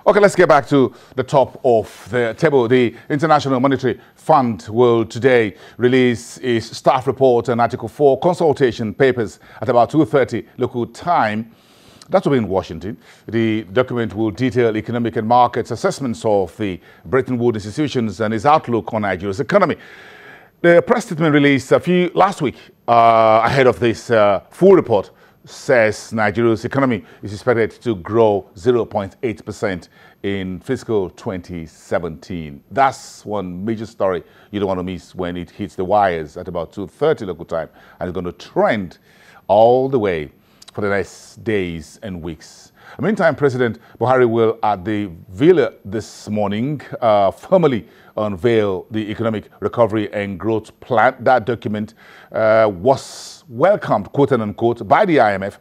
Okay, let's get back to the top of the table. The International Monetary Fund will today release its staff report and Article 4 consultation papers at about 2:30 local time. That will be in Washington. The document will detail economic and markets assessments of the Bretton Woods institutions and its outlook on Nigeria's economy. The press statement released last week ahead of this full report says Nigeria's economy is expected to grow 0.8% in fiscal 2017. That's one major story you don't want to miss when it hits the wires at about 2:30 local time, and it's going to trend all the way for the next days and weeks. In the meantime, President Buhari will, at the Villa this morning, formally unveil the Economic Recovery and Growth Plan. That document was welcomed, quote unquote, by the IMF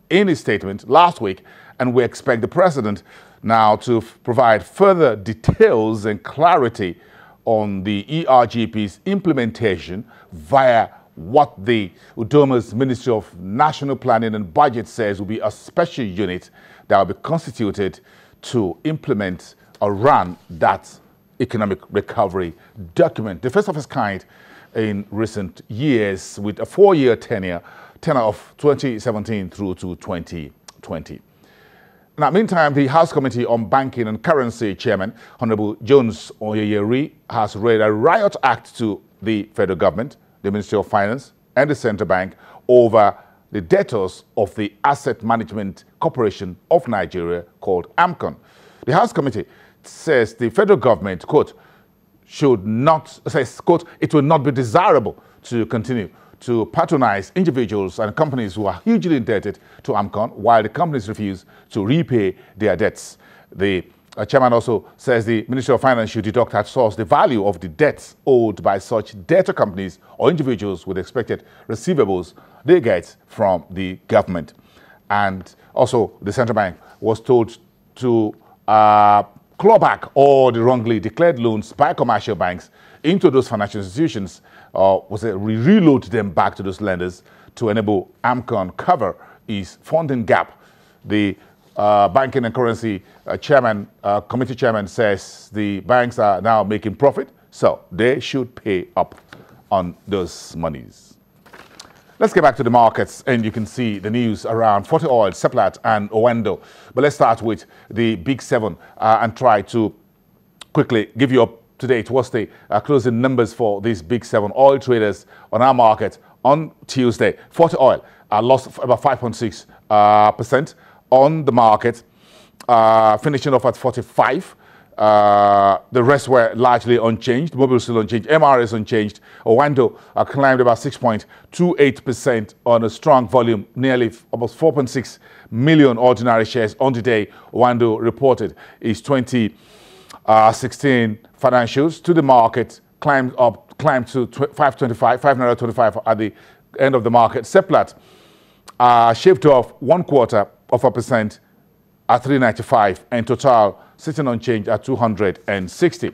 in his statement last week, and we expect the president now to provide further details and clarity on the ERGP's implementation via what the Udoma's Ministry of National Planning and Budget says will be a special unit that will be constituted to implement or run that economic recovery document, the first of its kind in recent years, with a 4-year tenure of 2017 through to 2020. Now, meantime, the House Committee on Banking and Currency Chairman, Honorable Jones Oyeyeri, has read a riot act to the federal government, the Ministry of Finance, and the Central Bank over the debtors of the Asset Management Corporation of Nigeria, called AMCON. The House Committee says the federal government, quote, quote, it will not be desirable to continue to patronize individuals and companies who are hugely indebted to AMCON while the companies refuse to repay their debts. The chairman also says the Ministry of Finance should deduct at source the value of the debts owed by such debtor companies or individuals with expected receivables they get from the government. And also, the central bank was told to claw back all the wrongly declared loans by commercial banks into those financial institutions, reload them back to those lenders to enable AMCON cover its funding gap. The Banking and Currency Committee Chairman says the banks are now making profit, so they should pay up on those monies. Let's get back to the markets, and you can see the news around Forty Oil, Seplat, and Owendo. But let's start with the Big Seven and try to quickly give you up to date what's the closing numbers for these Big Seven oil traders on our market on Tuesday. Forty Oil lost about 5.6% on the market, finishing off at 45. The rest were largely unchanged. Mobil still unchanged. MRS unchanged. Owendo climbed about 6.28% on a strong volume, nearly almost 4.6 million ordinary shares on the day. Owendo reported its 2016 financials to the market, climbed to 5.25 at the end of the market. Seplat shaved off 0.25% at 395, and Total sitting unchanged at 260.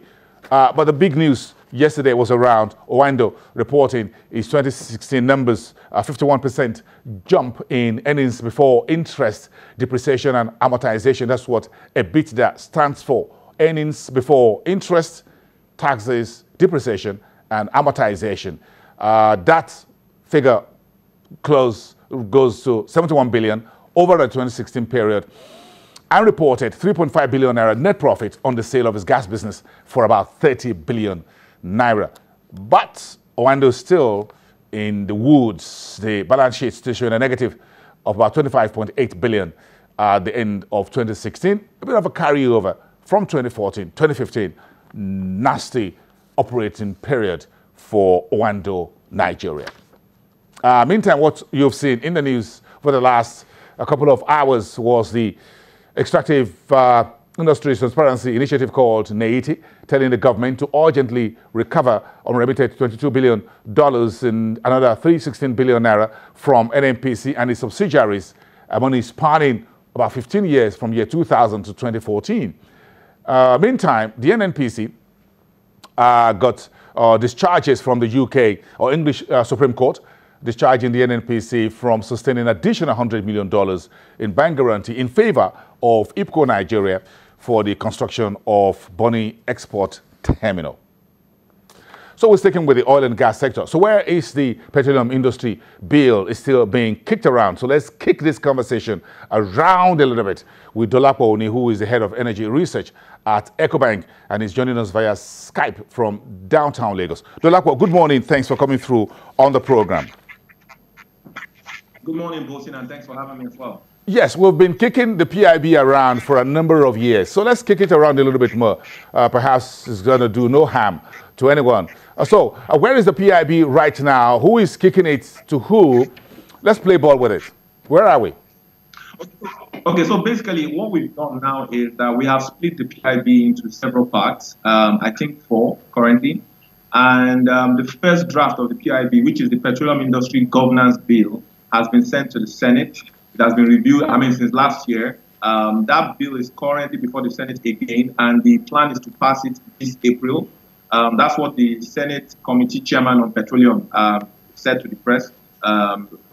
But the big news yesterday was around Owendo reporting its 2016 numbers, a 51% jump in earnings before interest, depreciation, and amortization. That's what EBITDA stands for. Earnings before interest, taxes, depreciation, and amortization. That figure goes to 71 billion over the 2016 period, and reported 3.5 billion naira net profit on the sale of his gas business for about 30 billion naira. But Owendo is still in the woods. The balance sheet still showing a negative of about 25.8 billion at the end of 2016. A bit of a carryover from 2015, nasty operating period for Owendo, Nigeria. Meantime, what you've seen in the news for the last couple of hours was the Extractive Industries Transparency Initiative called NEITI, telling the government to urgently recover unremitted $22 billion and another 316 billion naira from NNPC and its subsidiaries, money spanning about 15 years from year 2000 to 2014. Meantime, the NNPC got discharges from the UK or English Supreme Court, discharging the NNPC from sustaining additional $100 million in bank guarantee in favor of IPCO Nigeria for the construction of Bonny Export Terminal. So we're sticking with the oil and gas sector. So where is the petroleum industry bill is still being kicked around? So let's kick this conversation around a little bit with Dolapo Oni, who is the head of energy research at EcoBank, and he's joining us via Skype from downtown Lagos. Dolapo, good morning. Thanks for coming through on the program. Good morning, Bosin, and thanks for having me as well. Yes, we've been kicking the PIB around for a number of years. So let's kick it around a little bit more. Perhaps it's going to do no harm to anyone. Where is the PIB right now? Who is kicking it to who? Let's play ball with it. Where are we? Okay, so basically what we've done now is that we have split the PIB into several parts, I think 4 currently. And the first draft of the PIB, which is the Petroleum Industry Governance Bill, has been sent to the Senate. It has been reviewed, since last year. That bill is currently before the Senate again, and the plan is to pass it this April. That's what the Senate Committee Chairman on Petroleum said to the press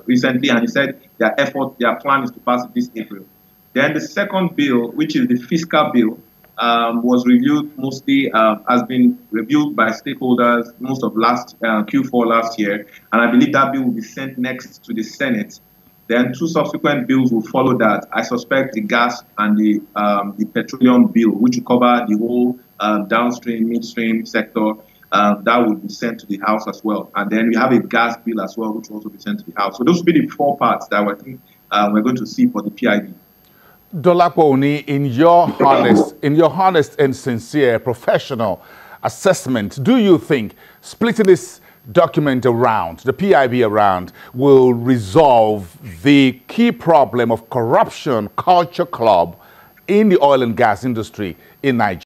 recently, and he said their plan is to pass it this April. Then the second bill, which is the fiscal bill, was reviewed mostly, has been reviewed by stakeholders most of Q4 last year, and I believe that bill will be sent next to the Senate. Then 2 subsequent bills will follow that. I suspect the gas and the petroleum bill, which will cover the whole downstream, midstream sector, that will be sent to the House as well. And then we have a gas bill as well, which will also be sent to the House. So those will be the 4 parts that I think we're going to see for the PIB. Dolapo Oni, in your honest and sincere professional assessment, do you think splitting this document around, the PIB around, will resolve the key problem of corruption culture club in the oil and gas industry in Nigeria?